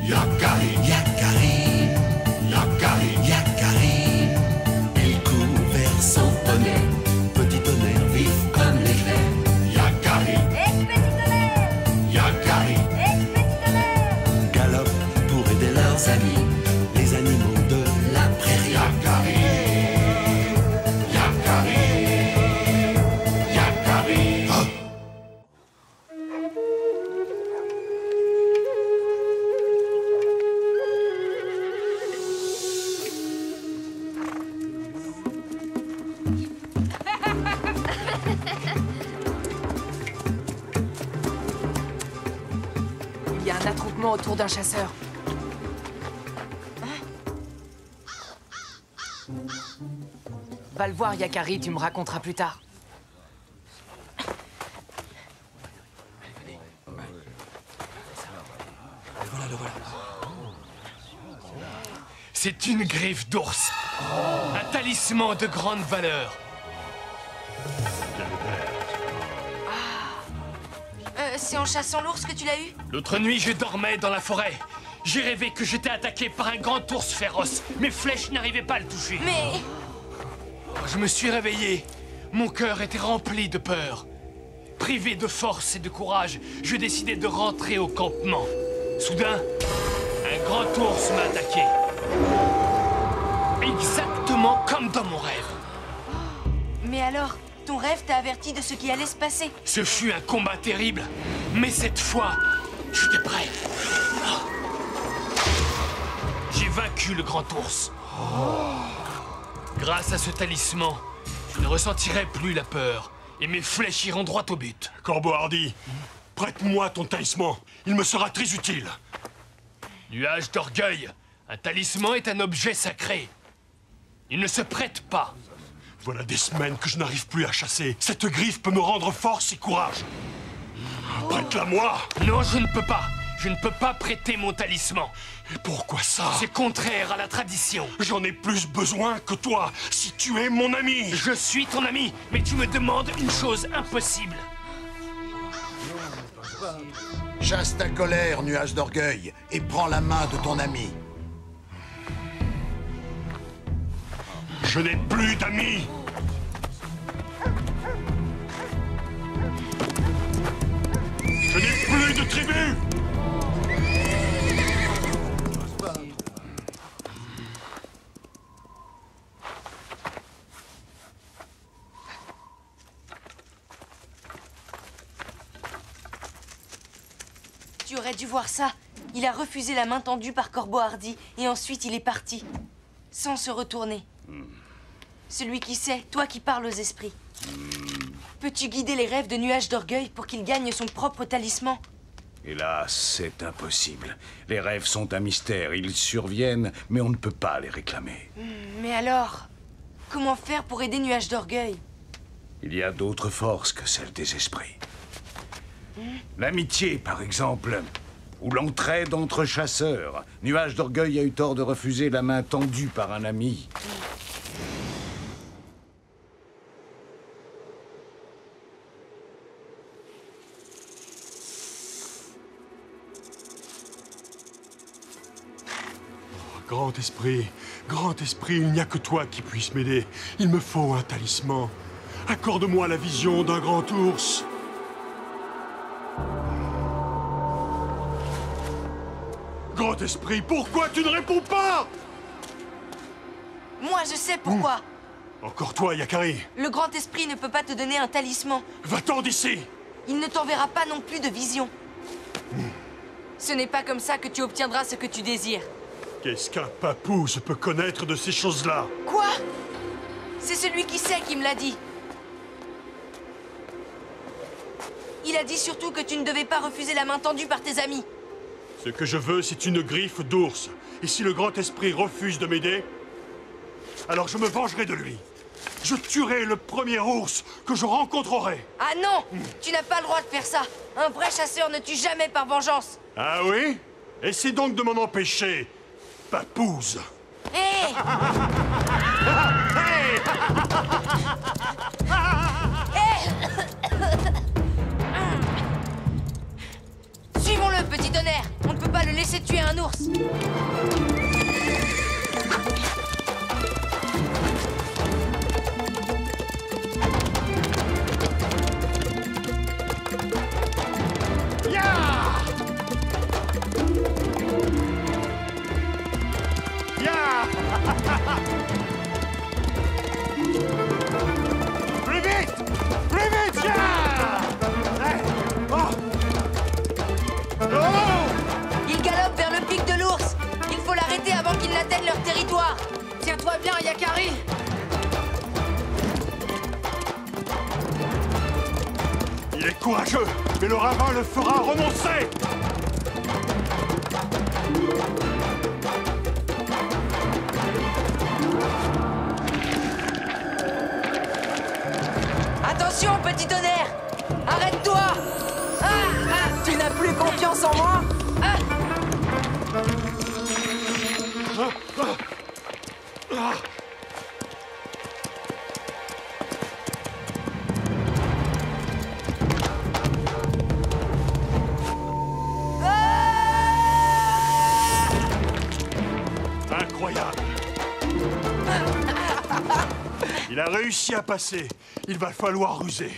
Yakari, Yakari, Yakari, Yakari. Il court vers son poney, petit tonnerre vif comme l'éclair. Yakari, Petit tonnerre, Yakari, petit tonnerre. galope pour aider leurs amis, les animaux de la prairie. Yakari, Yakari, Yakari. Ah. Il y a un attroupement autour d'un chasseur. Va le voir, Yakari, tu me raconteras plus tard. C'est une griffe d'ours. Un talisman de grande valeur. C'est en chassant l'ours que tu l'as eu? L'autre nuit, je dormais dans la forêt. J'ai rêvé que j'étais attaqué par un grand ours féroce. Mes flèches n'arrivaient pas à le toucher. Mais... Je me suis réveillé. Mon cœur était rempli de peur. Privé de force et de courage, je décidai de rentrer au campement. Soudain, un grand ours m'a attaqué. Exactement comme dans mon rêve. Mais alors, ton rêve t'a averti de ce qui allait se passer. Ce fut un combat terrible, mais cette fois, j'étais prêt. J'ai vaincu le grand ours. Grâce à ce talisman, je ne ressentirai plus la peur et mes flèches iront droit au but. Corbeau Hardy, prête-moi ton talisman. Il me sera très utile. Nuage d'orgueil, un talisman est un objet sacré. Il ne se prête pas. Voilà des semaines que je n'arrive plus à chasser. Cette griffe peut me rendre force et courage. Prête-la-moi. Non, je ne peux pas. Je ne peux pas prêter mon talisman. Et pourquoi ça? C'est contraire à la tradition. J'en ai plus besoin que toi, si tu es mon ami. Je suis ton ami, mais tu me demandes une chose impossible. Chasse ta colère, nuage d'orgueil, et prends la main de ton ami. Je n'ai plus d'amis. Je n'ai plus de tribu. Tu aurais dû voir ça. Il a refusé la main tendue par Corbeau Hardy et ensuite il est parti. Sans se retourner. Celui qui sait, toi qui parles aux esprits. Peux-tu guider les rêves de Nuage d'orgueil pour qu'il gagne son propre talisman? Hélas, c'est impossible. Les rêves sont un mystère. Ils surviennent, mais on ne peut pas les réclamer. Mais alors, comment faire pour aider Nuage d'orgueil? Il y a d'autres forces que celles des esprits. L'amitié, par exemple, ou l'entraide entre chasseurs. Nuage d'orgueil a eu tort de refuser la main tendue par un ami. Grand esprit, il n'y a que toi qui puisse m'aider. Il me faut un talisman. Accorde-moi la vision d'un grand ours. Grand esprit, pourquoi tu ne réponds pas? Moi, je sais pourquoi. Encore toi, Yakari. Le grand esprit ne peut pas te donner un talisman. Va-t'en d'ici. Il ne t'enverra pas non plus de vision. Ce n'est pas comme ça que tu obtiendras ce que tu désires. Qu'est-ce qu'un papouze peut connaître de ces choses-là? Quoi? C'est celui qui sait qui me l'a dit. Il a dit surtout que tu ne devais pas refuser la main tendue par tes amis. Ce que je veux, c'est une griffe d'ours. Et si le grand esprit refuse de m'aider, alors je me vengerai de lui. Je tuerai le premier ours que je rencontrerai. Ah non! Tu n'as pas le droit de faire ça. Un vrai chasseur ne tue jamais par vengeance. Ah oui? Essaie donc de m'en empêcher, papouze. Hé! Hé! laisser tuer un ours. Plus vite! Plus vite! Il galope vers le pic de l'ours. Il faut l'arrêter avant qu'il n'atteigne leur territoire. Tiens-toi bien, Yakari. Il est courageux, mais le ravin le fera renoncer! Attention, petit tonnerre! Arrête-toi! Tu n'as plus confiance en moi? Incroyable! Il a réussi à passer. Il va falloir ruser.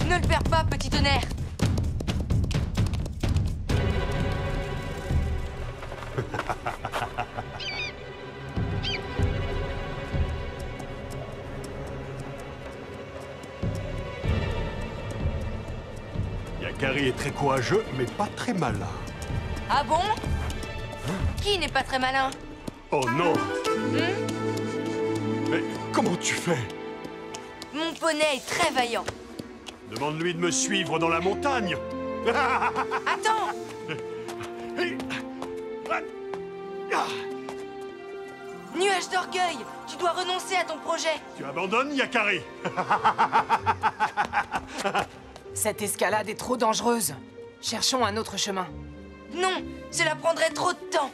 Ne le perds pas, petit tonnerre. Yakari est très courageux, mais pas très malin. Ah bon? Qui n'est pas très malin? Oh non! Mais comment tu fais? Mon poney est très vaillant. Demande-lui de me suivre dans la montagne. Attends! Nuage d'orgueil, tu dois renoncer à ton projet. Tu abandonnes, Yakari? Cette escalade est trop dangereuse. Cherchons un autre chemin. Non, cela prendrait trop de temps.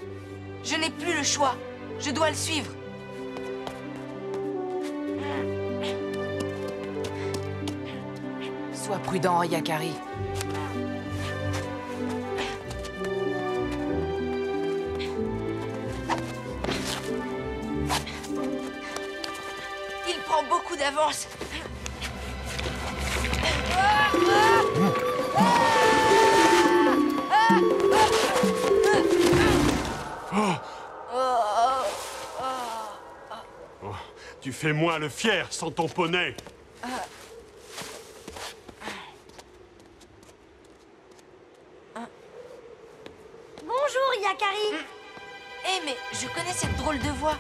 Je n'ai plus le choix. Je dois le suivre. Sois prudent, Yakari. Il prend beaucoup d'avance. Tu fais moins le fier sans ton poney. Bonjour, Yakari. Eh, mais je connais cette drôle de voix.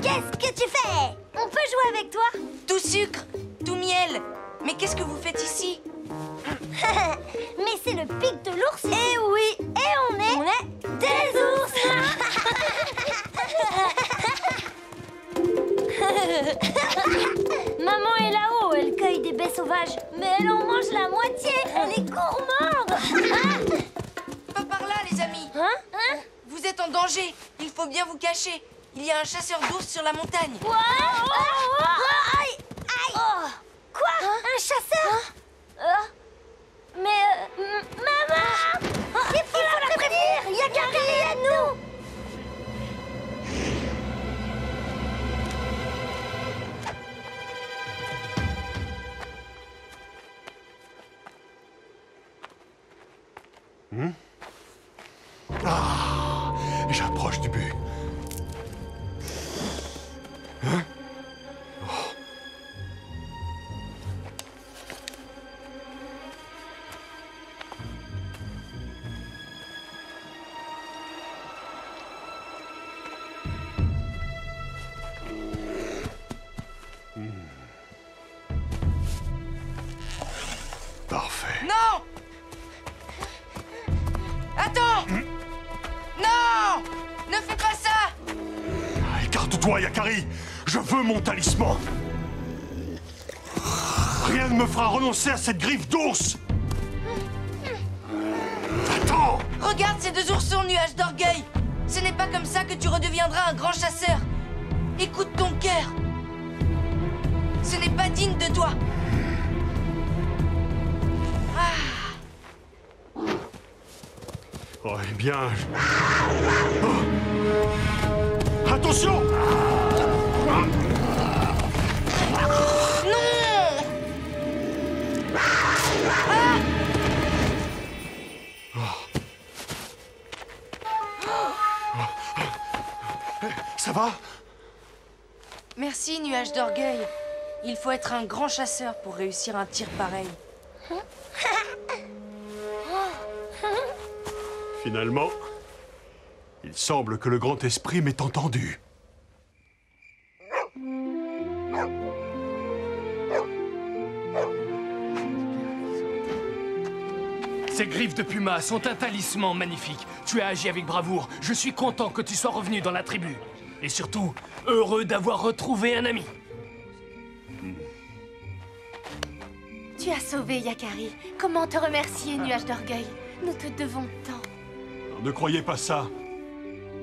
Qu'est-ce que tu fais? On peut jouer avec toi? Tout sucre, tout miel. Mais qu'est-ce que vous faites ici? Mais c'est le pic de l'ours. Eh oui, et on est des ours. Maman est là-haut, elle cueille des baies sauvages, mais elle en mange la moitié. Elle est gourmande. Pas par là, les amis. Hein? Vous êtes en danger. Il faut bien vous cacher. Il y a un chasseur d'ours sur la montagne. Quoi? Aïe! Aïe! Quoi? Un chasseur? Maman! Il faut la prévenir! Yakari, aide-nous! J'approche du but. Non! toi, Yakari. Je veux mon talisman. Rien ne me fera renoncer à cette griffe d'ours. Attends! Regarde ces deux oursons, nuages d'orgueil. Ce n'est pas comme ça que tu redeviendras un grand chasseur. Écoute ton cœur. Ce n'est pas digne de toi. Oh, eh bien... Oh. Attention! Non! Ah! Ça va? Merci, nuage d'orgueil. Il faut être un grand chasseur pour réussir un tir pareil. Finalement, il semble que le grand esprit m'ait entendu. Ces griffes de puma sont un talisman magnifique. Tu as agi avec bravoure. Je suis content que tu sois revenu dans la tribu. Et surtout, heureux d'avoir retrouvé un ami. Tu as sauvé Yakari. Comment te remercier, nuage d'orgueil? Nous te devons tant. Ne croyez pas ça.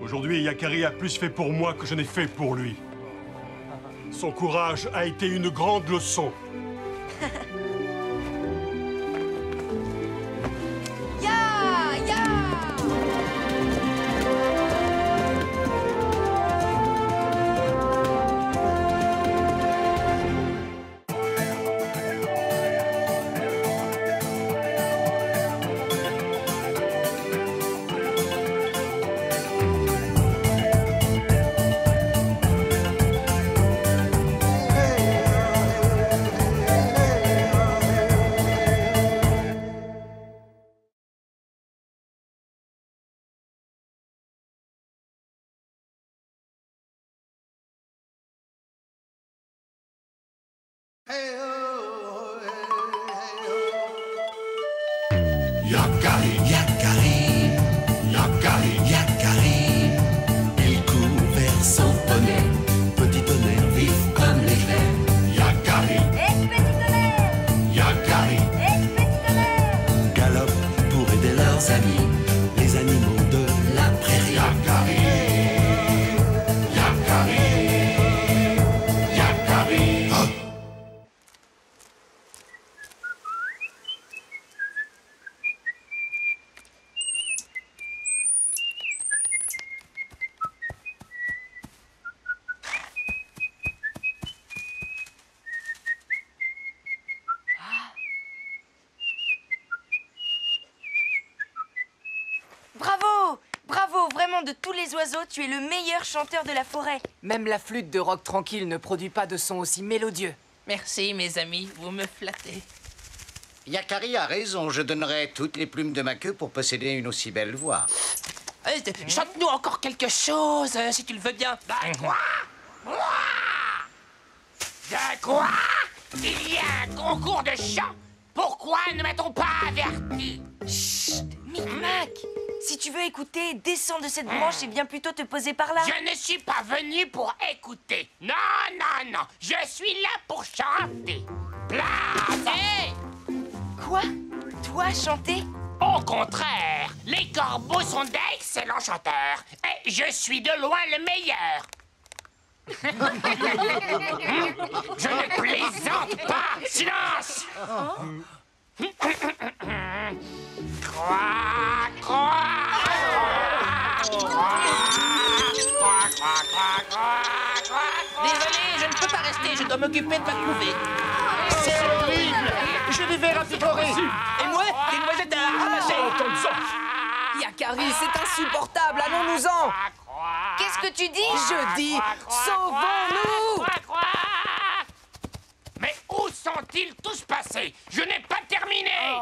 Aujourd'hui, Yakari a plus fait pour moi que je n'ai fait pour lui. Son courage a été une grande leçon. Yakari, Yakari, Yakari, Yakari. Il court vers son poney, petit tonnerre vif comme l'éclair. Yakari, Petit tonnerre! Yakari, Petit tonnerre! galope pour aider leurs amis, les animaux de la prairie. Yakari, Yakari, Yakari. Oh. Bravo! Bravo! Vraiment, de tous les oiseaux, tu es le meilleur chanteur de la forêt. Même la flûte de rock tranquille ne produit pas de son aussi mélodieux. Merci, mes amis, vous me flattez. Yakari a raison, je donnerais toutes les plumes de ma queue pour posséder une aussi belle voix. Chante-nous encore quelque chose, si tu le veux bien. De quoi? De quoi? Il y a un concours de chant. Pourquoi ne m'a-t-on pas averti? Chut! Micmac! Si tu veux écouter, descends de cette branche et viens plutôt te poser par là. Je ne suis pas venu pour écouter. Non, non, non. Je suis là pour chanter. Placez! Quoi? Toi chanter? Au contraire, les corbeaux sont d'excellents chanteurs. Et je suis de loin le meilleur. Je ne plaisante pas. Silence! Croix, croix, désolé, je ne peux pas rester, je dois m'occuper de ma couvée. C'est horrible! Je vais vers un picoré. Et moi, des noisettes à ramasser. Yakari, c'est insupportable, allons-nous-en! Qu'est-ce que tu dis? Je dis, sauvons-nous! Mais où sont-ils tous passés? Je n'ai pas terminé.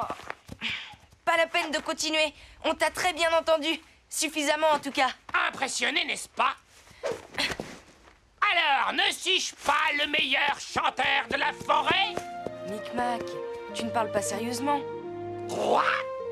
Pas la peine de continuer. On t'a très bien entendu. Suffisamment, en tout cas. Impressionné, n'est-ce pas? Alors, ne suis-je pas le meilleur chanteur de la forêt? Micmac, tu ne parles pas sérieusement. Quoi?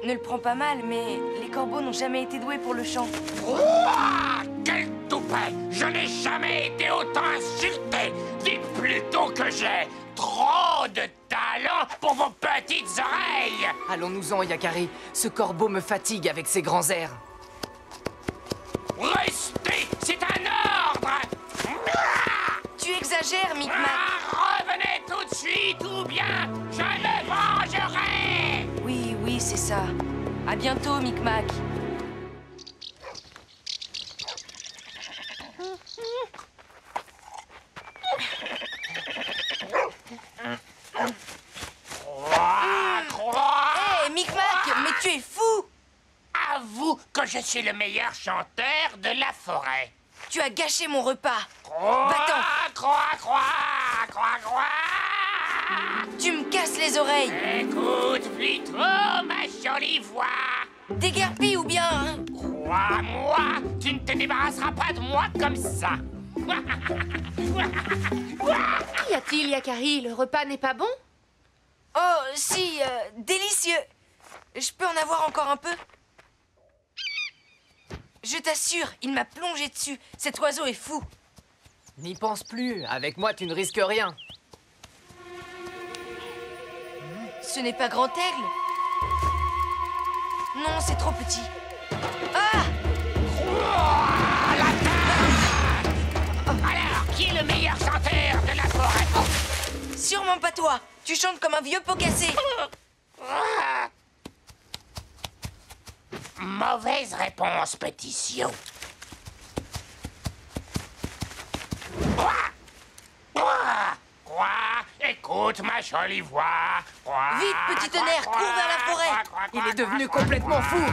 Ne le prends pas mal, mais les corbeaux n'ont jamais été doués pour le chant. Quoi? quel toupet! Je n'ai jamais été autant insulté! Dites plutôt que j'ai trop de talent pour vos petites oreilles! Allons-nous-en, Yakari. Ce corbeau me fatigue avec ses grands airs. Restez! C'est un ordre! Tu exagères, Micmac. Revenez tout de suite ou bien je me vengerai! Oui, oui, c'est ça. À bientôt, Micmac. Hé, Micmac, mais tu es fou! Avoue que je suis le meilleur chanteur de la forêt. Tu as gâché mon repas. Croix, Va-t'en. croix. Tu me casses les oreilles. Écoute plutôt ma jolie voix. Déguerpis ou bien, hein? Crois-moi, tu ne te débarrasseras pas de moi comme ça. Qu'y a-t-il, Yakari? Le repas n'est pas bon? Oh, si, délicieux. Je peux en avoir encore un peu? Je t'assure, il m'a plongé dessus. Cet oiseau est fou. N'y pense plus. Avec moi, tu ne risques rien. Ce n'est pas Grand Aigle? Non, c'est trop petit. Ah! Alors, qui est le meilleur chanteur de la forêt? Sûrement pas toi. Tu chantes comme un vieux pot cassé. Mauvaise réponse, petit Sio. Quoi? Écoute ma jolie voix. Vite, petit tonnerre, cours vers la forêt. Il est devenu complètement fou.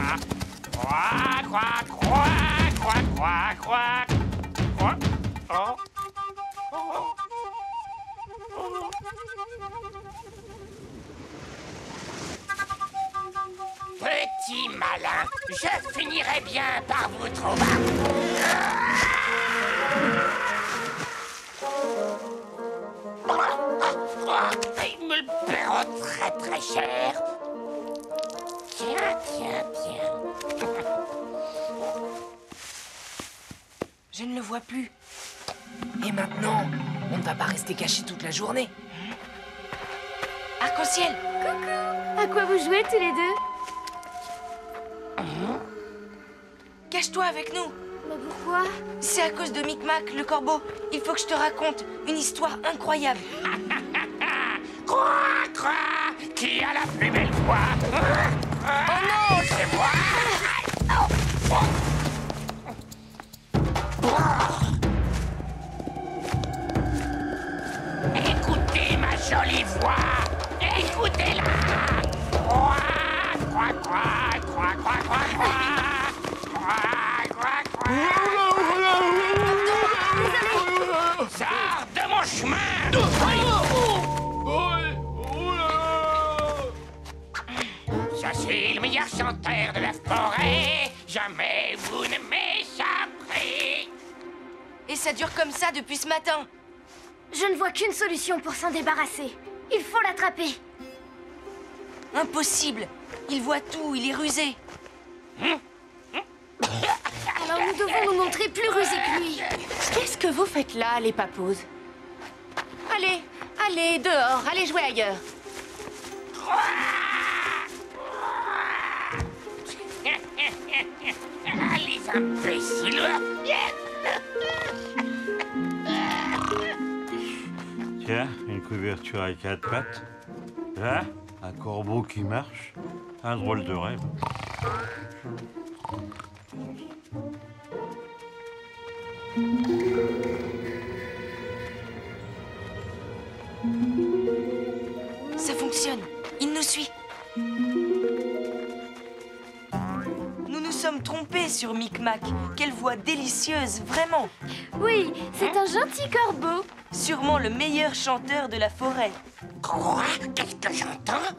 Petit malin, je finirai bien par vous trouver. Ils me le paieront très très cher. Tiens. Je ne le vois plus. Et maintenant, on ne va pas rester caché toute la journée. Arc-en-ciel. Coucou! À quoi vous jouez tous les deux? Cache-toi avec nous. Mais pourquoi? C'est à cause de Micmac, le corbeau. Il faut que je te raconte une histoire incroyable. Quoi? Qui a la plus belle voix? Oh non, c'est moi! Écoutez ma jolie voix! Écoutez-la! Quoi? Sors de mon chemin! Je suis le meilleur chanteur de la forêt. Jamais vous ne m'échapperez. Et ça dure comme ça depuis ce matin. Je ne vois qu'une solution pour s'en débarrasser. Il faut l'attraper. Impossible. Il voit tout, il est rusé. Alors nous devons nous montrer plus rusés que lui. Qu'est-ce que vous faites là, les papous? Allez, dehors, allez jouer ailleurs. Les imbéciles. Tiens, une couverture à 4 pattes. Là, un corbeau qui marche. Un drôle de rêve. Ça fonctionne. Il nous suit. Nous nous sommes trompés sur Micmac. Quelle voix délicieuse, vraiment. Oui, c'est un gentil corbeau. Sûrement le meilleur chanteur de la forêt. Quoi? Qu'est-ce que j'entends?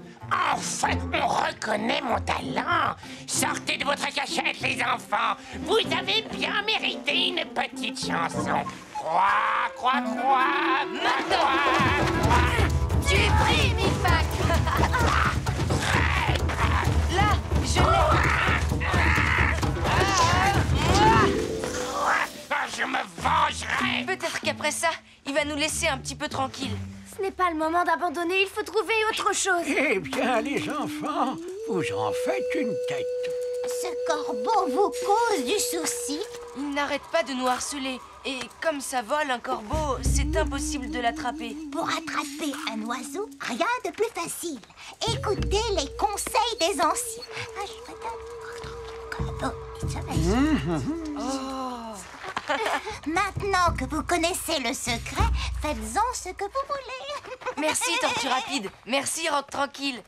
Enfin, on reconnaît mon talent. Sortez de votre cachette, les enfants. Vous avez bien mérité une petite chanson. Quoi? Maintenant. Tu es pris, Micmac. Là, je l'ai. qu'après ça, il va nous laisser un petit peu tranquilles. Ce n'est pas le moment d'abandonner, il faut trouver autre chose. Eh bien, les enfants, vous en faites une tête. Ce corbeau vous cause du souci? Il n'arrête pas de nous harceler. Et comme ça vole un corbeau, c'est impossible de l'attraper. Pour attraper un oiseau, rien de plus facile. Écoutez les conseils des anciens. Maintenant que vous connaissez le secret, faites-en ce que vous voulez. Merci, Tortue Rapide. Merci, Rock Tranquille.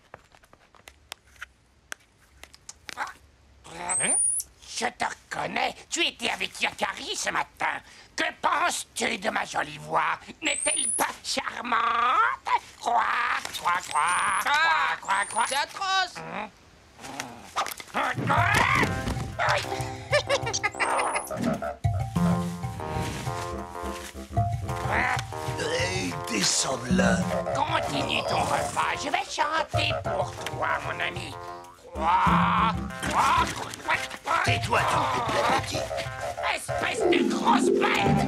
Je te reconnais, tu étais avec Yakari ce matin. Que penses-tu de ma jolie voix? N'est-elle pas charmante? Croix. C'est atroce. Hey, descends de là. Continue ton repas, je vais chanter pour toi, mon ami. Croix. Tais-toi, tu petit. Espèce de grosse bête!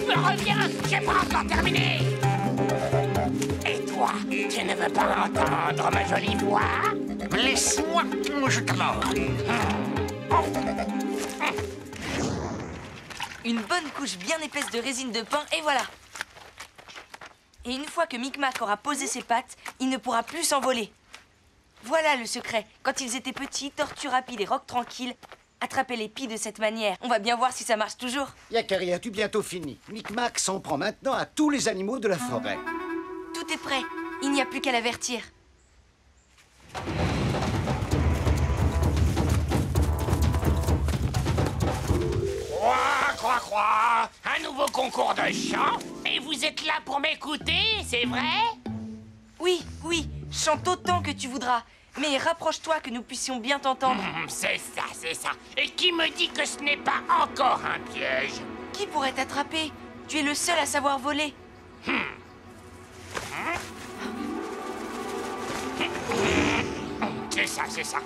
Me reviens, j'ai pas encore terminé! Et toi, tu ne veux pas entendre ma jolie voix? Laisse-moi, je te mords. Une bonne couche bien épaisse de résine de pain, et voilà. Et une fois que Micmac aura posé ses pattes, il ne pourra plus s'envoler. Voilà le secret. Quand ils étaient petits, Tortue Rapide et Rock Tranquille attrapaient les pies de cette manière. On va bien voir si ça marche toujours. Yakari, as-tu bientôt fini? Micmac s'en prend maintenant à tous les animaux de la forêt. Tout est prêt. Il n'y a plus qu'à l'avertir. Croix. Un nouveau concours de chant? Et vous êtes là pour m'écouter, c'est vrai? Oui. Chante autant que tu voudras. Mais rapproche-toi que nous puissions bien t'entendre. C'est ça. Et qui me dit que ce n'est pas encore un piège? Qui pourrait t'attraper? Tu es le seul à savoir voler. C'est ça.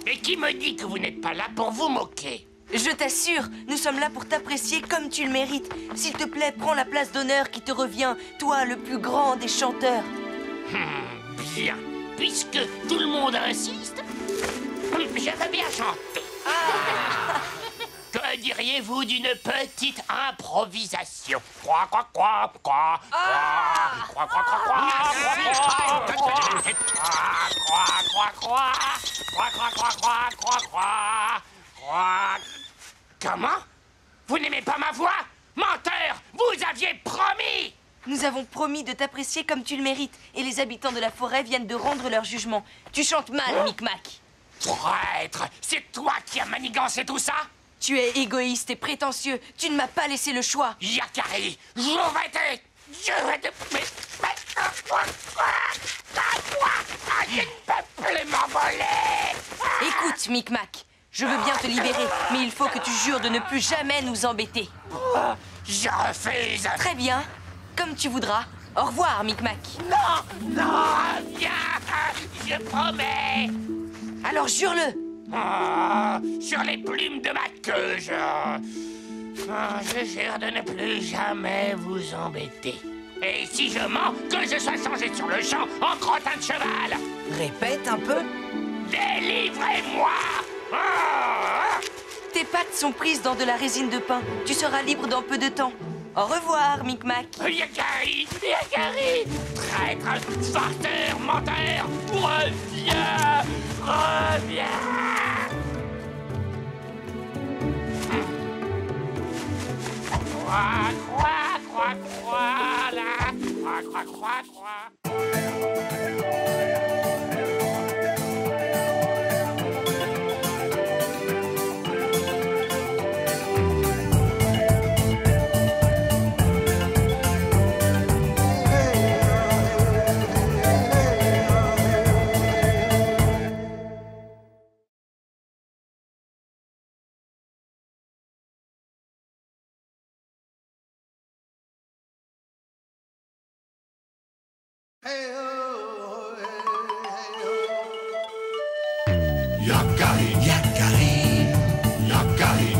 Et qui me dit que vous n'êtes pas là pour vous moquer? Je t'assure, nous sommes là pour t'apprécier comme tu le mérites. S'il te plaît, prends la place d'honneur qui te revient, toi, le plus grand des chanteurs. Bien. Puisque tout le monde insiste, je veux bien chanter. Que diriez-vous d'une petite improvisation? Croix. Comment? Vous n'aimez pas ma voix? Menteur! Vous aviez promis! Nous avons promis de t'apprécier comme tu le mérites. Et les habitants de la forêt viennent de rendre leur jugement. Tu chantes mal, Micmac. Traître! C'est toi qui as manigancé tout ça? Tu es égoïste et prétentieux. Tu ne m'as pas laissé le choix. Yakari, je vais te... Je ne peux plus m'envoler! Écoute, Micmac, je veux bien te libérer, mais il faut que tu jures de ne plus jamais nous embêter. Je refuse! Très bien, comme tu voudras. Au revoir, Micmac. Non, viens! Je promets! Alors jure-le! Sur les plumes de ma queue, je jure de ne plus jamais vous embêter. Et si je mens, que je sois changé sur le champ en crottin de cheval! Répète un peu. Délivrez-moi! Tes pattes sont prises dans de la résine de pin. Tu seras libre dans peu de temps. Au revoir, Micmac. Yakari! Traître, farceur, menteur! Reviens! Croix.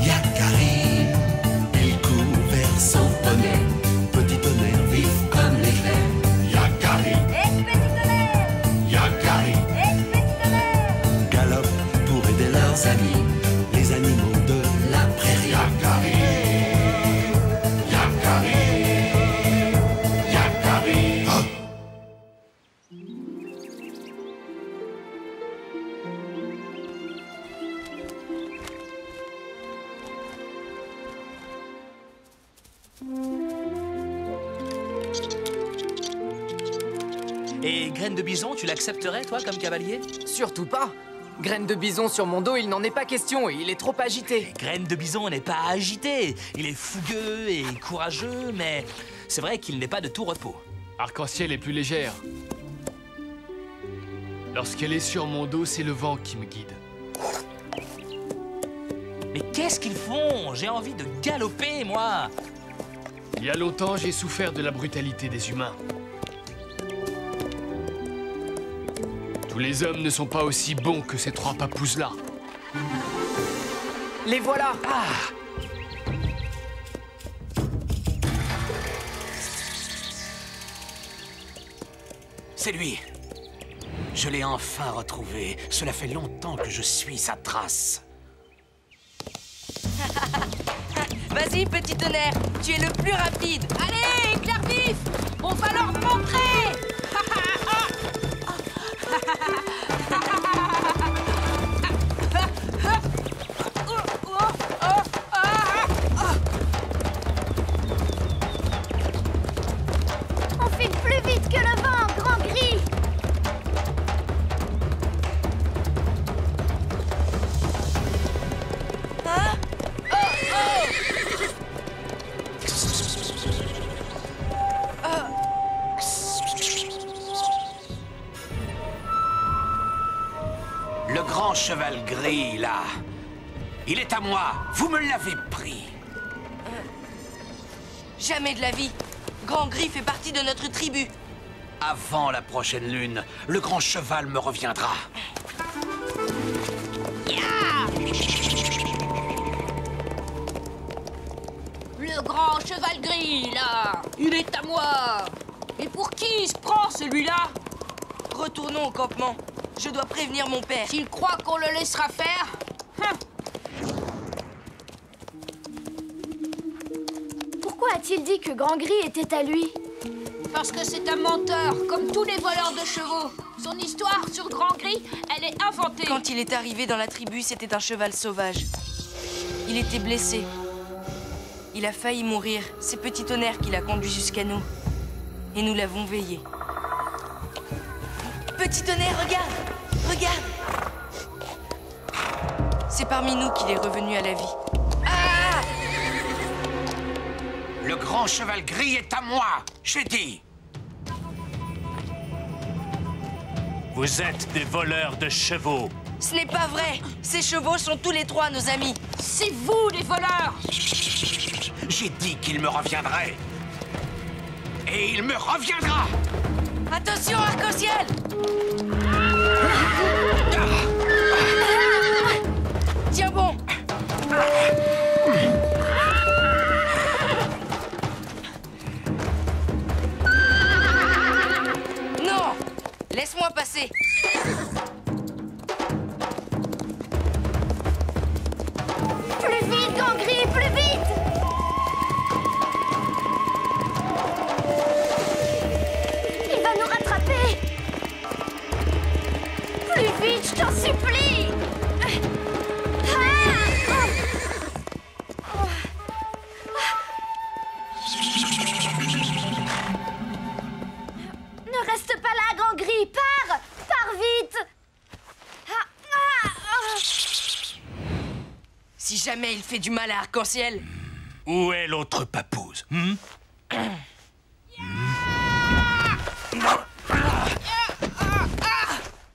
Yakari, il court vers son poney. meilleurs amis, les animaux de la prairie. Yakari, Yakari, Yakari. Ah. Et Graine de Bison, tu l'accepterais, toi, comme cavalier? Surtout pas. Graine de Bison sur mon dos, il n'en est pas question, il est trop agité. Graine de Bison n'est pas agité. Il est fougueux et courageux, mais c'est vrai qu'il n'est pas de tout repos. Arc-en-ciel est plus légère. Lorsqu'elle est sur mon dos, c'est le vent qui me guide. Mais qu'est-ce qu'ils font? J'ai envie de galoper, moi. Il y a longtemps, j'ai souffert de la brutalité des humains. Tous les hommes ne sont pas aussi bons que ces trois papouses-là. Les voilà! Ah! C'est lui. Je l'ai enfin retrouvé. Cela fait longtemps que je suis sa trace. Vas-y, petit tonnerre, tu es le plus rapide. Allez, éclair vif! On va leur montrer! On file plus vite que le vent, Grand Gris! Hein? Le grand cheval gris, là. Il est à moi. Vous me l'avez pris. Jamais de la vie. Grand Gris fait partie de notre tribu. Avant la prochaine lune, le grand cheval me reviendra. Le grand cheval gris, là! Il est à moi! Et pour qui il se prend, celui-là? Retournons au campement. Je dois prévenir mon père. S'il croit qu'on le laissera faire? Pourquoi a-t-il dit que Grand Gris était à lui? Parce que c'est un menteur, comme tous les voleurs de chevaux. Son histoire sur Grand Gris, elle est inventée. Quand il est arrivé dans la tribu, c'était un cheval sauvage. Il était blessé. Il a failli mourir. C'est Petit Tonnerre qui l'a conduit jusqu'à nous. Et nous l'avons veillé. Petit Tonnerre, regarde! Regarde! C'est parmi nous qu'il est revenu à la vie. Ah! Le grand cheval gris est à moi, j'ai dit. Vous êtes des voleurs de chevaux. Ce n'est pas vrai! Ces chevaux sont tous les trois nos amis. C'est vous, les voleurs! J'ai dit qu'il me reviendrait. Et il me reviendra! Attention, arc-en-ciel! Tiens bon! Non! Laisse-moi passer! Plus vite, Grand Gris, plus vite! Il va nous rattraper! Plus vite, je t'en supplie! Ne reste pas là, Grand Gris! Pars! Pars vite! Si jamais il fait du mal à arc-en-ciel. Où est l'autre papouze?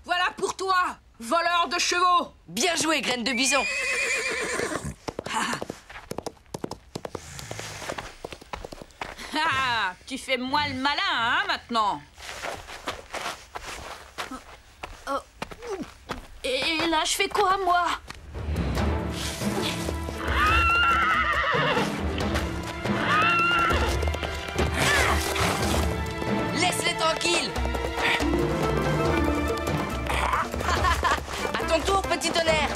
Voilà pour toi, voleur de chevaux! Bien joué, Graine de Bison! Ah, tu fais moins le malin, hein, maintenant? Et là, je fais quoi, moi? Laisse-les tranquilles! À ton tour, Petit Tonnerre!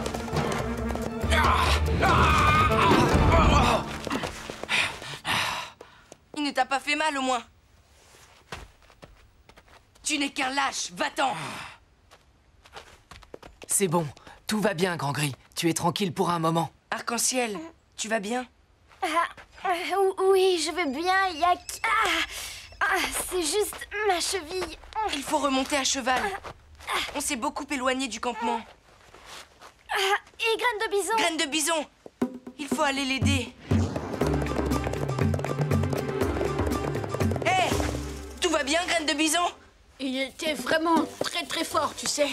Il ne t'a pas fait mal, au moins. Tu n'es qu'un lâche, va-t'en. C'est bon, tout va bien, Grand Gris. Tu es tranquille pour un moment. Arc-en-ciel, tu vas bien? Oui, je vais bien. Il y a... c'est juste ma cheville. Il faut remonter à cheval. On s'est beaucoup éloigné du campement. Et Graine de Bison? Graine de Bison! Il faut aller l'aider. Hé! Tout va bien, Graine de Bison? Il était vraiment très fort, tu sais.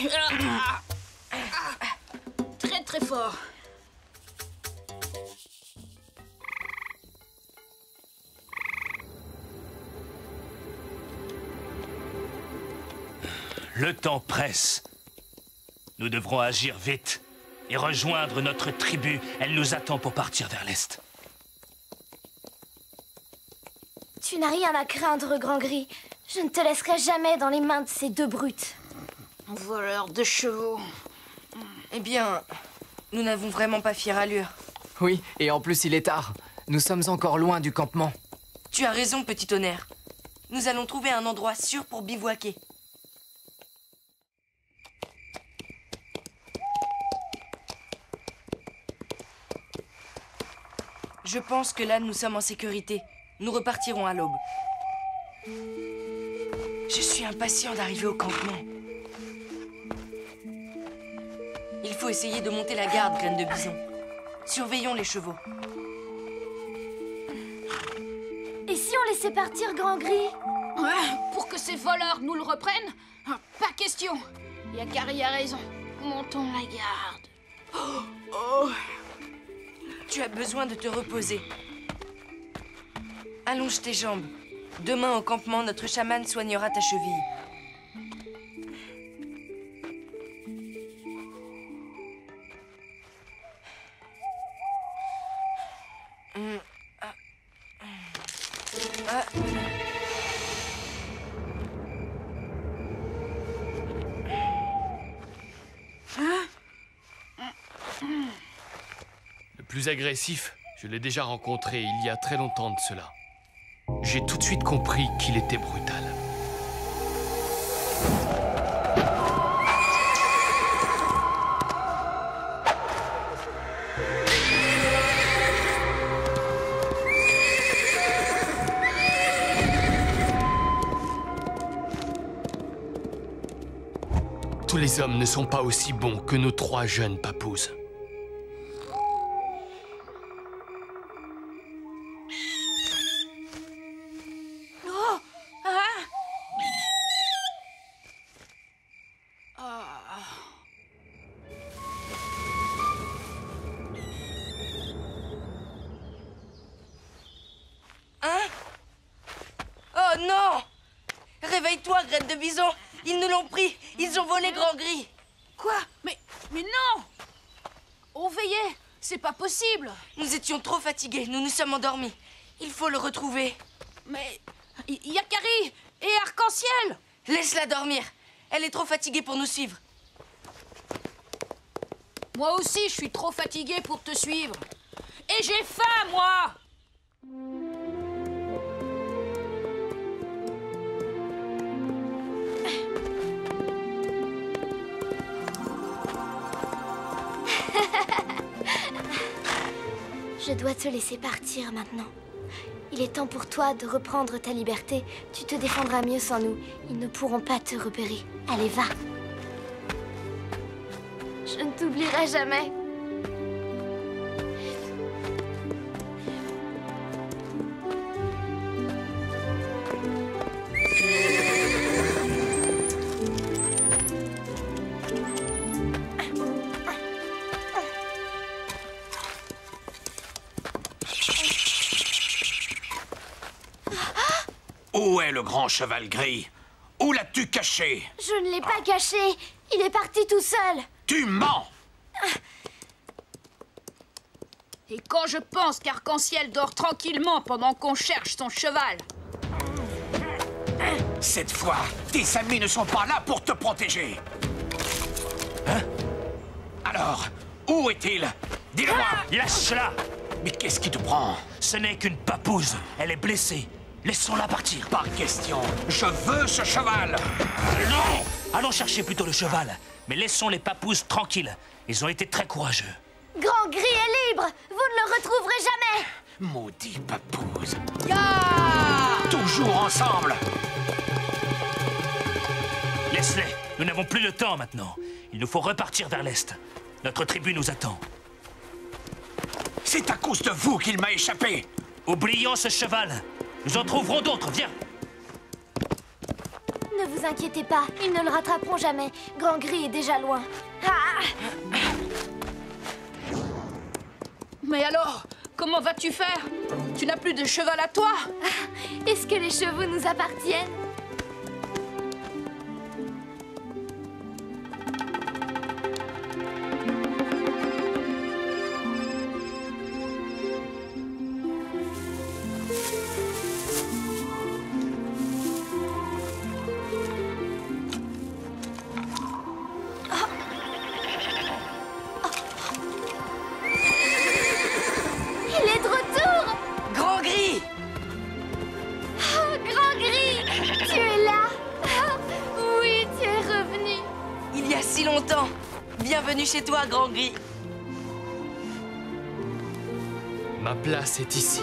Très fort. Le temps presse. Nous devrons agir vite et rejoindre notre tribu. Elle nous attend pour partir vers l'est. Tu n'as rien à craindre, Grand Gris. Je ne te laisserai jamais dans les mains de ces deux brutes. Voleurs de chevaux. Eh bien, nous n'avons vraiment pas fière allure. Oui, et en plus il est tard. Nous sommes encore loin du campement. Tu as raison, petit tonnerre. Nous allons trouver un endroit sûr pour bivouaquer. Je pense que là, nous sommes en sécurité. Nous repartirons à l'aube. Je suis impatient d'arriver au campement. Il faut essayer de monter la garde, Graine de Bison. Surveillons les chevaux. Et si on laissait partir Grand Gris? Pour que ces voleurs nous le reprennent? Pas question. Yakari a raison. Montons la garde. Tu as besoin de te reposer. Allonge tes jambes. Demain, au campement, notre chaman soignera ta cheville. Le plus agressif, je l'ai déjà rencontré il y a très longtemps de cela. J'ai tout de suite compris qu'il était brutal. Tous les hommes ne sont pas aussi bons que nos 3 jeunes papouses. Oh non! Réveille-toi, Graine de Bison! Ils nous l'ont pris! Ils ont volé Grand Gris! Quoi? Mais non! On veillait! C'est pas possible! Nous étions trop fatigués, nous nous sommes endormis. Il faut le retrouver. Mais... Yakari et Arc-en-ciel! Laisse-la dormir. Elle est trop fatiguée pour nous suivre. Moi aussi, je suis trop fatiguée pour te suivre. Et j'ai faim, moi! Je dois te laisser partir maintenant. Il est temps pour toi de reprendre ta liberté. Tu te défendras mieux sans nous. Ils ne pourront pas te repérer. Allez, va. Je ne t'oublierai jamais. Où est le grand cheval gris? Où l'as-tu caché? Je ne l'ai pas caché. Il est parti tout seul. Tu mens! Et quand je pense qu'Arc-en-ciel dort tranquillement pendant qu'on cherche son cheval. Cette fois, tes amis ne sont pas là pour te protéger. Hein? Alors, où est-il? Dis-le-moi. Lâche-la. Mais qu'est-ce qui te prend? Ce n'est qu'une papouse. Elle est blessée. Laissons-la partir. Pas question. Je veux ce cheval. Non. Allons chercher plutôt le cheval. Mais laissons les papouses tranquilles. Ils ont été très courageux. Grand Gris est libre. Vous ne le retrouverez jamais. Maudit papouze. Ya! Toujours ensemble. Laisse-les. Nous n'avons plus le temps maintenant. Il nous faut repartir vers l'est. Notre tribu nous attend. C'est à cause de vous qu'il m'a échappé. Oublions ce cheval. Nous en trouverons d'autres. Viens. Ne vous inquiétez pas, ils ne le rattraperont jamais. Grand Gris est déjà loin. Ah! Mais alors, comment vas-tu faire? Tu n'as plus de cheval à toi? Est-ce que les chevaux nous appartiennent? Il est de retour! Grand Gris! Oh, Grand Gris! Tu es là! Ah, oui, tu es revenu! Il y a si longtemps! Bienvenue chez toi, Grand Gris! Ma place est ici.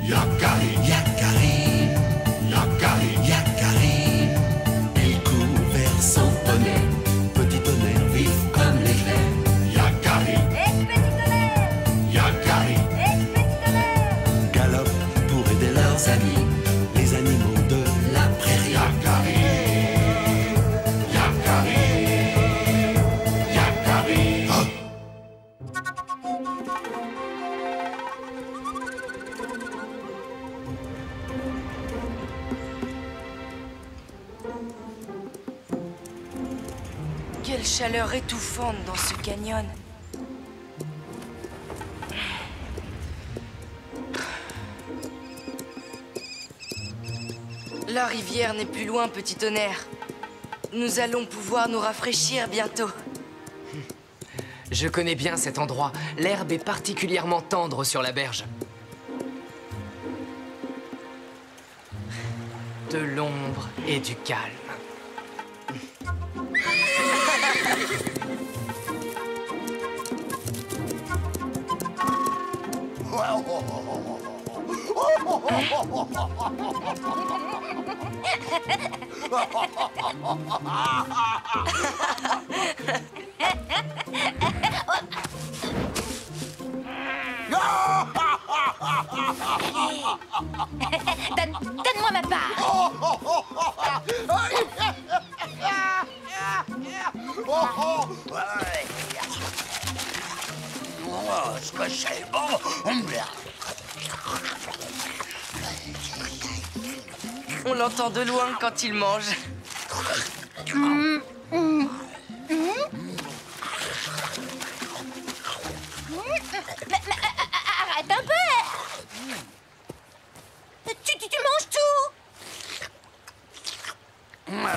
Yakarim, Yakarim, Yakarim, Yakarim. Il court vers son poney, petit tonnerre vif comme l'éclair. Yakarim, petit tonnerre, Yakarim, petit tonnerre. Galope pour aider leurs amis, les animaux de la prairie. Yakarim, Yakarim, Yakarim. Oh. Quelle chaleur étouffante dans ce canyon. La rivière n'est plus loin, petit tonnerre. Nous allons pouvoir nous rafraîchir bientôt. Je connais bien cet endroit. L'herbe est particulièrement tendre sur la berge. De l'ombre et du calme. Donne-moi ma part. Ce que c'est bon. On l'entend de loin quand il mange. Arrête un peu! Tu manges tout!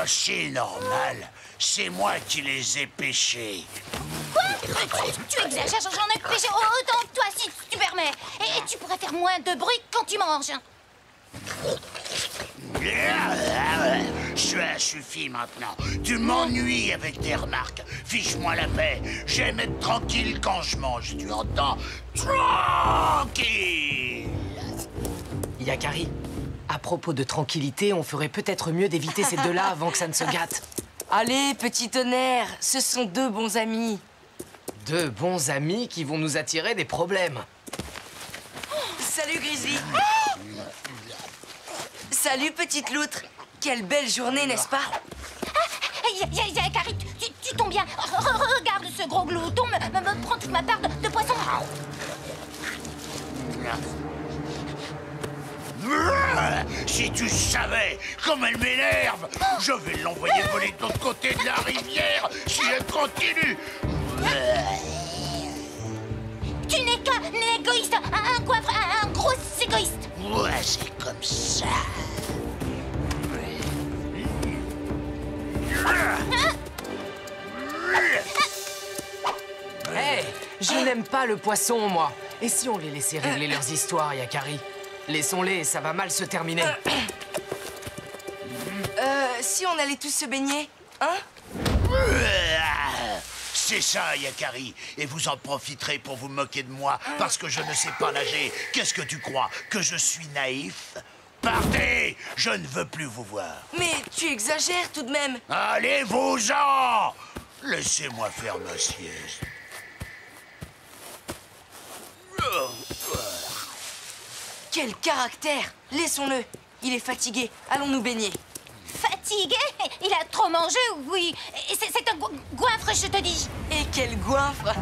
C'est normal. C'est moi qui les ai pêchés. Quoi? Tu exagères, j'en ai pêché autant que toi, si tu permets. Et tu pourrais faire moins de bruit quand tu manges. Ça suffit maintenant. Tu m'ennuies avec tes remarques. Fiche-moi la paix. J'aime être tranquille quand je mange. Tu entends? Tranquille. Yakari, à propos de tranquillité, on ferait peut-être mieux d'éviter ces deux-là avant que ça ne se gâte. Allez, petit tonnerre, ce sont deux bons amis. Deux bons amis qui vont nous attirer des problèmes. Salut, Grizzly. Salut, petite loutre. Quelle belle journée, n'est-ce pas? Yakari, tu tombes bien. Regarde ce gros glouton me prend toute ma part de poisson. Si tu savais comme elle m'énerve, je vais l'envoyer voler de l'autre côté de la rivière si elle continue. Tu n'es qu'un égoïste, un coiffre, un gros égoïste. Ouais, c'est comme ça. Hé, je n'aime pas le poisson, moi. Et si on les laissait régler leurs histoires, Yakari? Laissons-les, ça va mal se terminer. Si on allait tous se baigner, hein? C'est ça, Yakari. Et vous en profiterez pour vous moquer de moi parce que je ne sais pas nager. Qu'est-ce que tu crois? Que je suis naïf? Partez! Je ne veux plus vous voir. Mais tu exagères tout de même. Allez-vous-en! Laissez-moi faire ma sieste. Quel caractère! Laissons-le. Il est fatigué. Allons nous baigner. Fatigué? Il a trop mangé, oui. C'est un goinfre, je te dis. Et quel goinfre!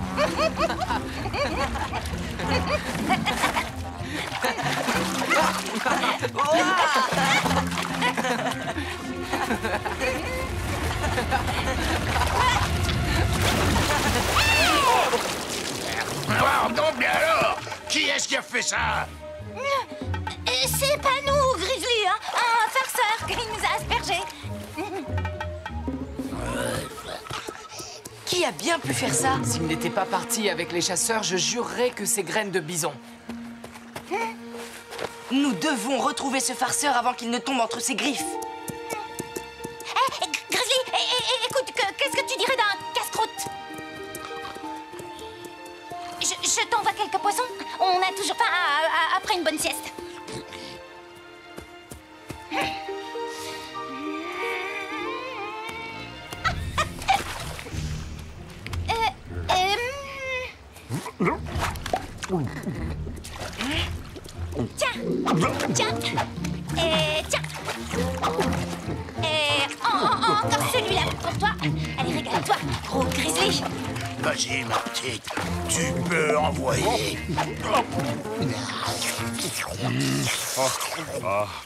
Pardon, mais alors? Qui est-ce qui a fait ça? C'est pas nous, Grizzly, hein. Un farceur qui nous a aspergés. Qui a bien pu faire ça? S'il n'était pas parti avec les chasseurs, je jurerais que c'est graines de bison. Nous devons retrouver ce farceur avant qu'il ne tombe entre ses griffes. Grizzly, écoute, qu'est-ce que tu dirais d'un casse-croûte? Je t'envoie quelques poissons. On a toujours faim après une bonne sieste. Tiens. Et tiens. Et encore celui-là pour toi. Allez, régale-toi, gros Grizzly. Vas-y, ma petite, tu peux envoyer.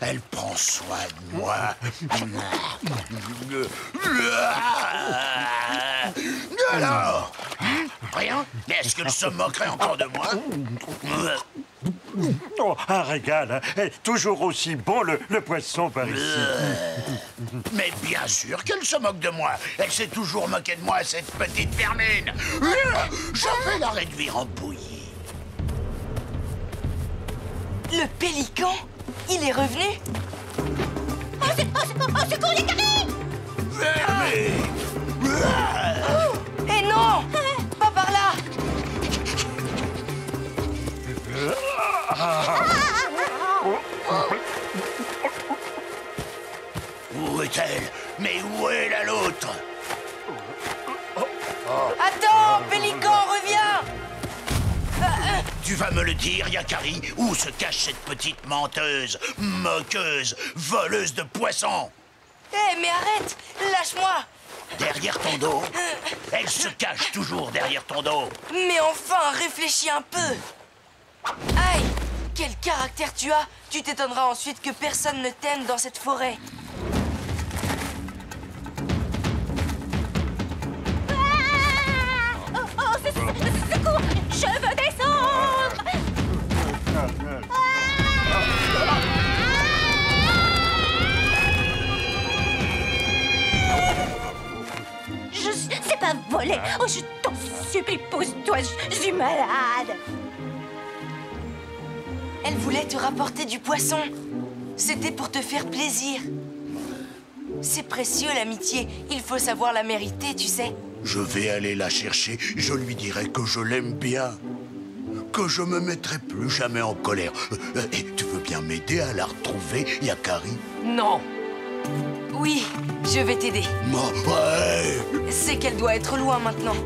Elle prend soin de moi. Alors, rien? Est-ce qu'elle se moquerait encore de moi? Oh, un régal, hein. Et toujours aussi bon le poisson par ici. Mais bien sûr qu'elle se moque de moi. Elle s'est toujours moquée de moi, cette petite vermine. Je vais la réduire en bouillie. Le pélican? Il est revenu? Oh, secours, Yakari! Vermine! Et non! Pas par là! Où est-elle? Mais où est la l'autre? Attends, pélican, reviens! Tu vas me le dire, Yakari, où se cache cette petite menteuse, moqueuse, voleuse de poissons? Hé, mais arrête! Lâche-moi! Derrière ton dos? Elle se cache toujours derrière ton dos. Mais enfin, réfléchis un peu! Aïe! Quel caractère tu as! Tu t'étonneras ensuite que personne ne t'aime dans cette forêt. Secours! Je veux descendre! Je sais pas voler! Oh, je t'en supplie, pousse-toi, je suis malade! Elle voulait te rapporter du poisson. C'était pour te faire plaisir. C'est précieux, l'amitié. Il faut savoir la mériter, tu sais. Je vais aller la chercher, je lui dirai que je l'aime bien. Que je me mettrai plus jamais en colère. Et tu veux bien m'aider à la retrouver, Yakari? Non. Oui, je vais t'aider. Ouais. C'est qu'elle doit être loin maintenant.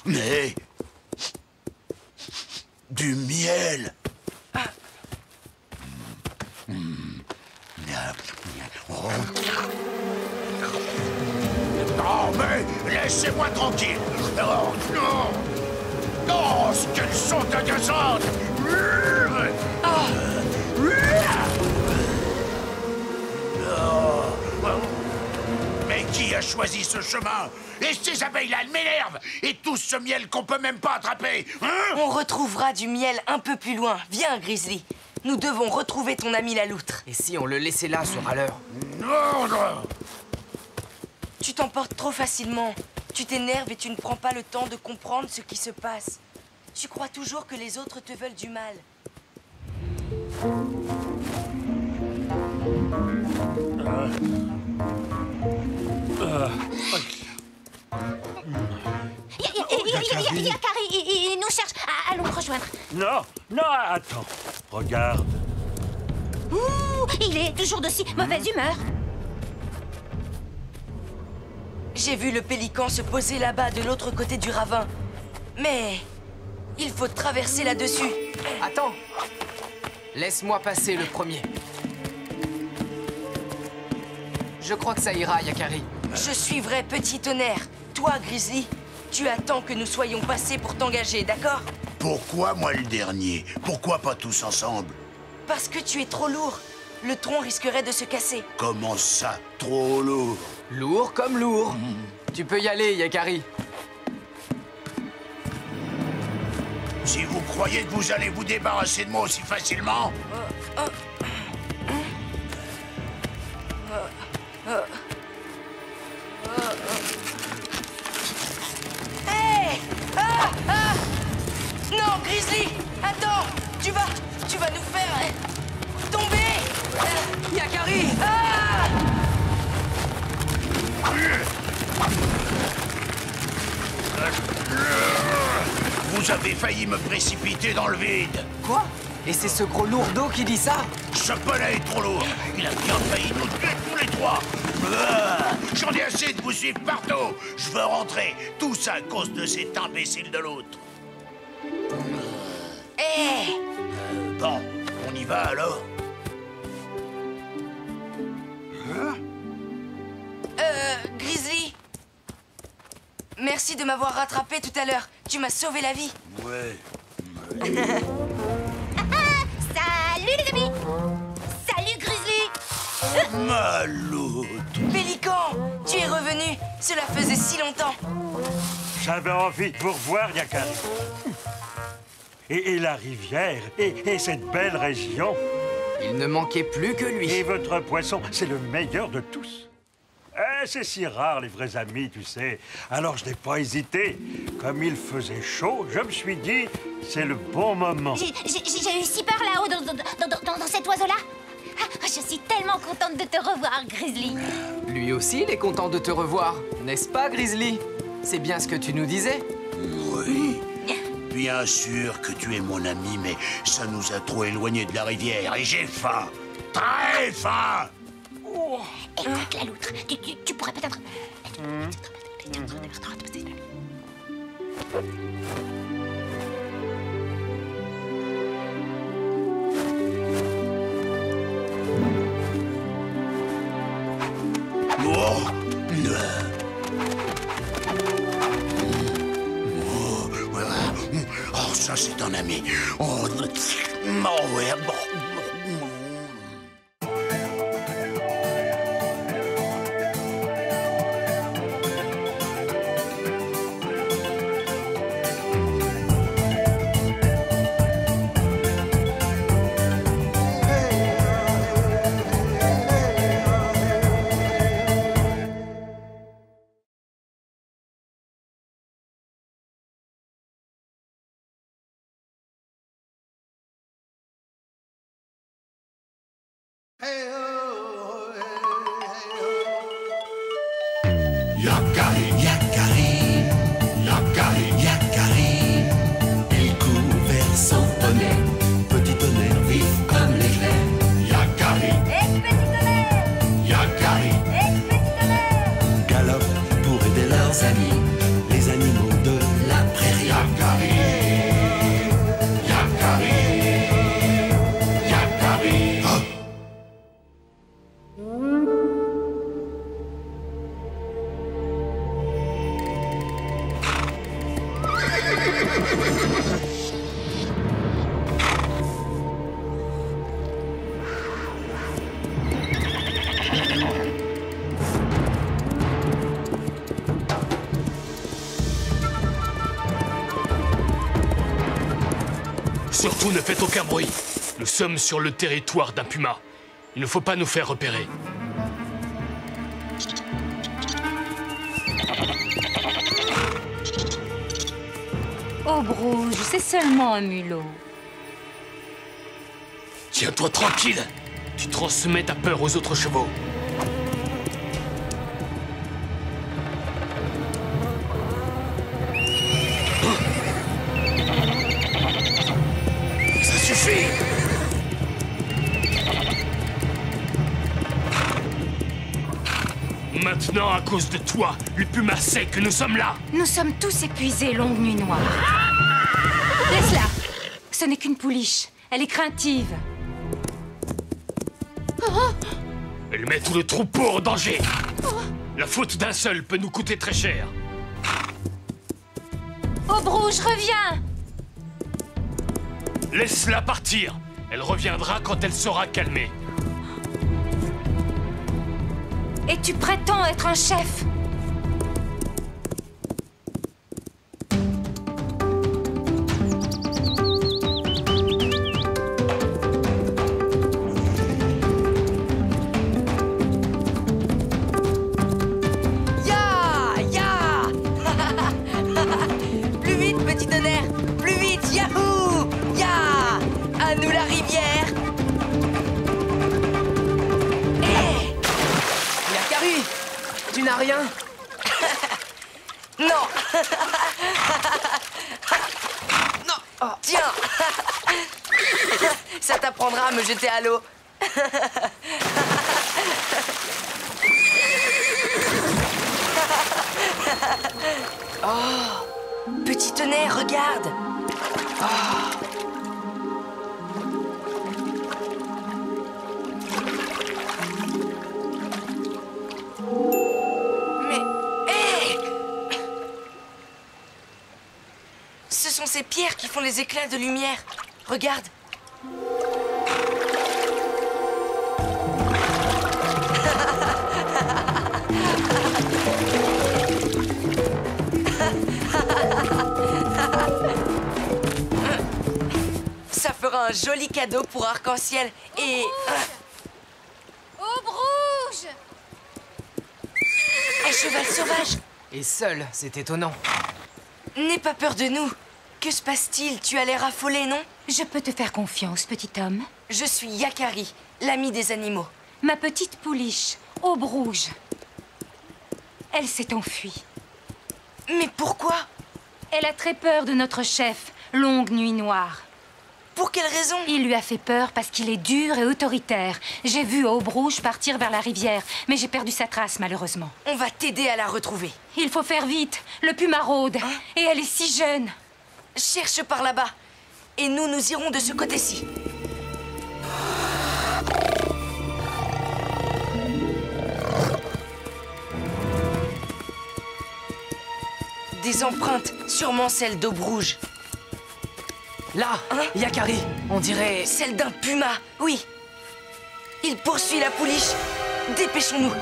Mais... du miel. Oh, mais laissez-moi tranquille. Oh, non. Oh, quelles sont agaçantes. Mais qui a choisi ce chemin? Et ces abeilles-là, elles m'énervent. Et tout ce miel qu'on peut même pas attraper, hein? On retrouvera du miel un peu plus loin. Viens, Grizzly. Nous devons retrouver ton ami la loutre. Et si on le laissait là sur Râleur? Non, non. Tu t'emportes trop facilement. Tu t'énerves et tu ne prends pas le temps de comprendre ce qui se passe. Tu crois toujours que les autres te veulent du mal. Yakari, il nous cherche. Allons le rejoindre. Non, non, attends. Regarde. Ouh, il est toujours de si mauvaise humeur. J'ai vu le pélican se poser là-bas, de l'autre côté du ravin. Mais... il faut traverser là-dessus. Attends. Laisse-moi passer le premier. Je crois que ça ira, Yakari. Je suivrai Petit Tonnerre. Toi, Grizzly, tu attends que nous soyons passés pour t'engager, d'accord? Pourquoi moi le dernier? Pourquoi pas tous ensemble? Parce que tu es trop lourd. Le tronc risquerait de se casser. Comment ça, trop lourd? Lourd comme lourd. Tu peux y aller, Yakari. Si vous croyez que vous allez vous débarrasser de moi aussi facilement... Hey! Non, Grizzly! Attends! Tu vas nous faire... tomber! Yakari! Vous avez failli me précipiter dans le vide. Quoi? Et c'est ce gros lourdeau qui dit ça? Ce poney est trop lourd. Il a bien failli nous tuer tous les trois. J'en ai assez de vous suivre partout. Je veux rentrer. Tout ça à cause de cet imbécile de l'autre. Bon, on y va alors? Grizzly? Merci de m'avoir rattrapé tout à l'heure. Tu m'as sauvé la vie. Ouais. Salut les amis! Salut Grizzly! Ma loutre! Pélican, tu es revenu. Cela faisait si longtemps. J'avais envie de vous revoir, Yakari. Et la rivière, et cette belle région. Il ne manquait plus que lui. Et votre poisson, c'est le meilleur de tous. C'est si rare, les vrais amis, tu sais. Alors je n'ai pas hésité. Comme il faisait chaud, je me suis dit, c'est le bon moment. J'ai eu si peur là-haut dans cet oiseau-là. Je suis tellement contente de te revoir, Grizzly. Lui aussi, il est content de te revoir. N'est-ce pas, Grizzly? C'est bien ce que tu nous disais. Oui. Bien sûr que tu es mon ami, mais ça nous a trop éloignés de la rivière et j'ai faim. Très faim. Écoute, la loutre, tu pourrais peut-être... Oh, ça c'est un ami. Oh, ouais, bon. Yakari, Yakari, Yakari, Yakari. Il court vers son poney, Petit Tonnerre vif comme l'éclair. Yakari, Petit Tonnerre! Yakari, Petit Tonnerre! galope pour aider leurs amis, les animaux de Surtout ne faites aucun bruit. Nous sommes sur le territoire d'un puma. Il ne faut pas nous faire repérer. Obrouge, c'est seulement un mulot. Tiens-toi tranquille. Tu transmets ta peur aux autres chevaux. Ça suffit. Maintenant, à cause de toi, le puma sait que nous sommes là. Nous sommes tous épuisés, longue nuit noire. Laisse-la. Ce n'est qu'une pouliche. Elle est craintive. Elle met tout le troupeau en danger. La faute d'un seul peut nous coûter très cher. Obrouge, reviens! Laisse-la partir. Elle reviendra quand elle sera calmée. Et tu prétends être un chef? Plus vite, petit tonnerre! Plus vite, yahoo! Ya! À nous la rivière! Hé! Yakari! Tu n'as rien? Non! Non! Tiens! Ça t'apprendra à me jeter à l'eau. Oh! Petit tonnerre, regarde! Oh! Mais... hé! Ce sont ces pierres qui font les éclats de lumière. Regarde! Ça fera un joli cadeau pour Arc-en-Ciel et... Obrouge! Un cheval sauvage! Et seul, c'est étonnant. N'aie pas peur de nous. Que se passe-t-il? Tu as l'air affolé, non? Je peux te faire confiance, petit homme. Je suis Yakari, l'ami des animaux. Ma petite pouliche, Obrouge. Elle s'est enfuie. Mais pourquoi? Elle a très peur de notre chef, Longue Nuit Noire. Pour quelle raison? Il lui a fait peur parce qu'il est dur et autoritaire. J'ai vu Obrouge partir vers la rivière, mais j'ai perdu sa trace, malheureusement. On va t'aider à la retrouver. Il faut faire vite. Le puma rôde. Et elle est si jeune. Cherche par là-bas. Et nous irons de ce côté-ci. Des empreintes, sûrement celles d'Obrouge. Là, Yakari, on dirait... Celle d'un puma, oui. Il poursuit la pouliche. Dépêchons-nous.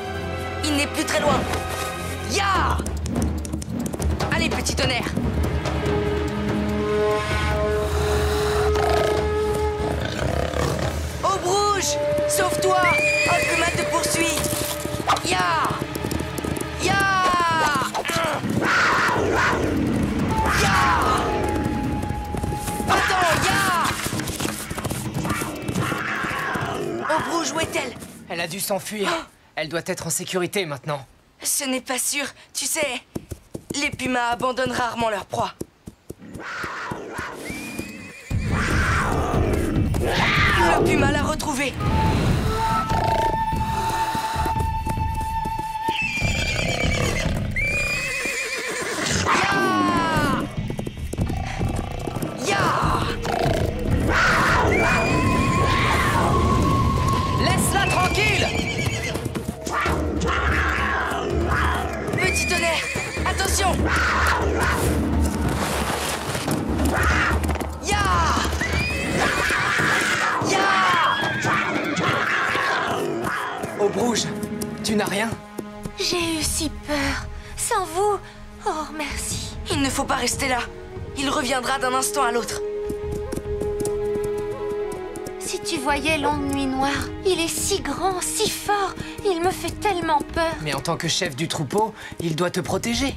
Il n'est plus très loin. Ya! Allez, petit tonnerre. Obrouge, sauve-toi. Un puma te poursuit. Ya! Ya! Ya! Attends, ya! Obrouge, où est-elle? Elle a dû s'enfuir. Elle doit être en sécurité maintenant. Ce n'est pas sûr. Tu sais, les pumas abandonnent rarement leur proie. Le puma l'a retrouvée. Laisse-la tranquille! Petit tonnerre, attention! Aube Rouge, tu n'as rien? J'ai eu si peur. Sans vous. Oh, merci. Il ne faut pas rester là. Il reviendra d'un instant à l'autre. Si tu voyais Longue Nuit Noire, il est si grand, si fort. Il me fait tellement peur. Mais en tant que chef du troupeau, il doit te protéger.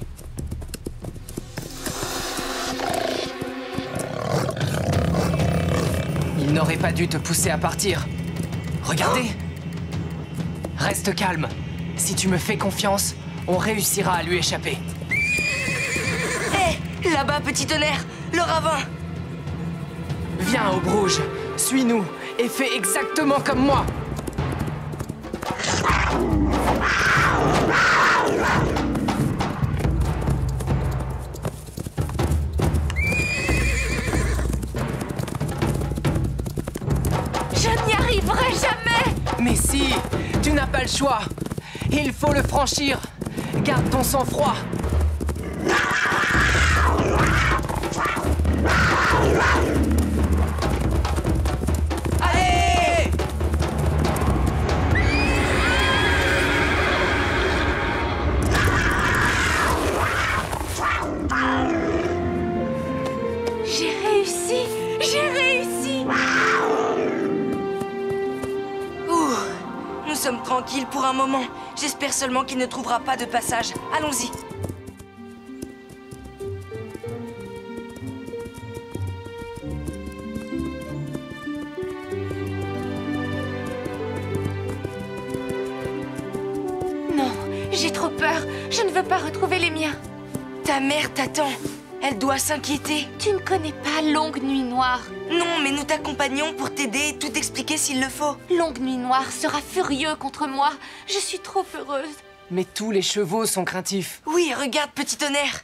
Il n'aurait pas dû te pousser à partir. Regardez. Reste calme. Si tu me fais confiance, on réussira à lui échapper. Hé, là-bas, petit tonnerre, le ravin. Viens, Aube Rouge, suis-nous et fais exactement comme moi. Je n'y arriverai jamais. Mais si, tu n'as pas le choix. Il faut le franchir. Garde ton sang-froid. Allez! J'ai réussi. J'ai réussi. Ouh, nous sommes tranquilles pour un moment. J'espère seulement qu'il ne trouvera pas de passage. Allons-y. Non, j'ai trop peur. Je ne veux pas retrouver les miens. Ta mère t'attend. Elle doit s'inquiéter. Tu ne connais pas Longue Nuit Noire. Non, mais nous t'accompagnons pour t'aider et tout expliquer s'il le faut. Longue Nuit Noire sera furieux contre moi. Je suis trop heureuse. Mais tous les chevaux sont craintifs. Oui, regarde, petit tonnerre.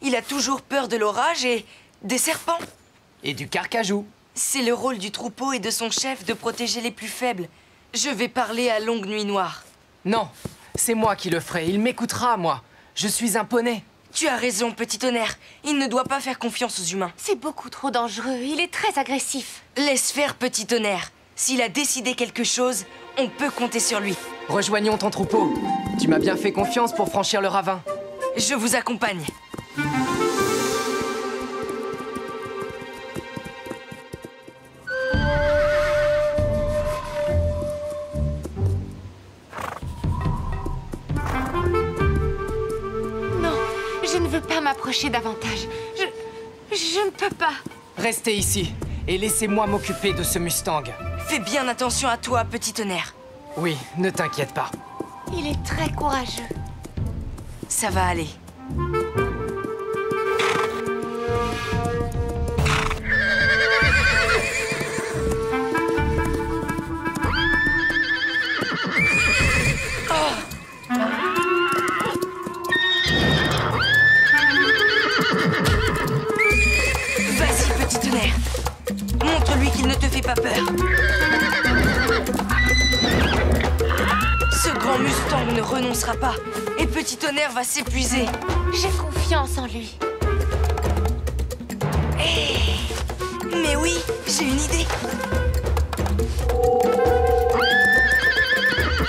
Il a toujours peur de l'orage et des serpents. Et du carcajou. C'est le rôle du troupeau et de son chef de protéger les plus faibles. Je vais parler à Longue Nuit Noire. Non, c'est moi qui le ferai. Il m'écoutera, moi. Je suis un poney. Tu as raison, petit tonnerre. Il ne doit pas faire confiance aux humains. C'est beaucoup trop dangereux. Il est très agressif. Laisse faire, petit tonnerre. S'il a décidé quelque chose, on peut compter sur lui. Rejoignons ton troupeau. Tu m'as bien fait confiance pour franchir le ravin. Je vous accompagne. Je ne veux pas m'approcher davantage. Je ne peux pas. Restez ici et laissez-moi m'occuper de ce Mustang. Fais bien attention à toi, petit tonnerre. Oui, ne t'inquiète pas. Il est très courageux. Ça va aller. Vas-y, petit tonnerre. Montre-lui qu'il ne te fait pas peur. Ce grand Mustang ne renoncera pas. Et petit tonnerre va s'épuiser. J'ai confiance en lui. Mais oui, j'ai une idée.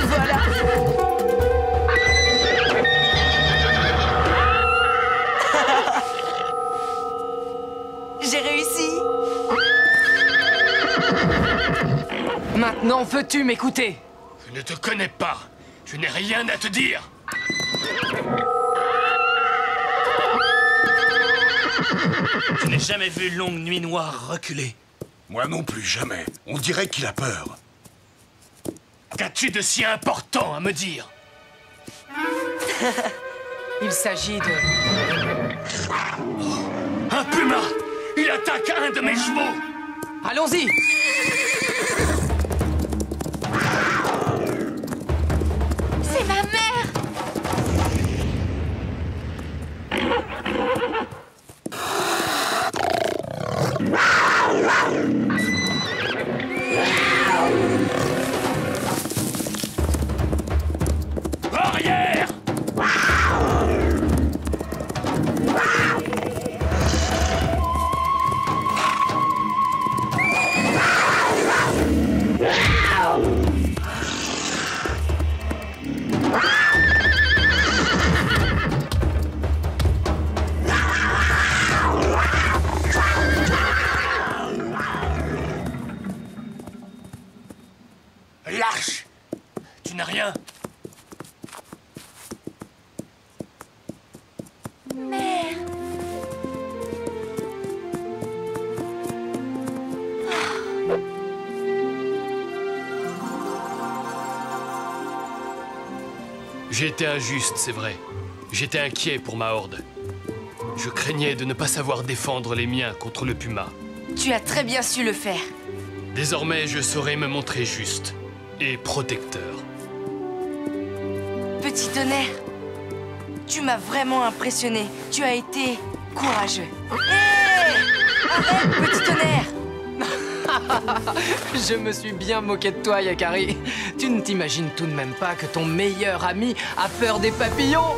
Voilà. J'ai réussi. Maintenant, veux-tu m'écouter? Je ne te connais pas. Je n'ai rien à te dire. Je n'ai jamais vu Longue Nuit Noire reculer. Moi non plus, jamais. On dirait qu'il a peur. Qu'as-tu de si important à me dire? Il s'agit de... Un puma! Il attaque un de mes chevaux! Allons-y! C'est ma mère! Arrière! Mère. J'ai été injuste, c'est vrai. J'étais inquiet pour ma horde. Je craignais de ne pas savoir défendre les miens contre le puma. Tu as très bien su le faire. Désormais, je saurai me montrer juste et protecteur. Petit tonnerre, tu m'as vraiment impressionné. Tu as été courageux. Hé! Arrête, petit tonnerre! Je me suis bien moqué de toi, Yakari. Tu ne t'imagines tout de même pas que ton meilleur ami a peur des papillons.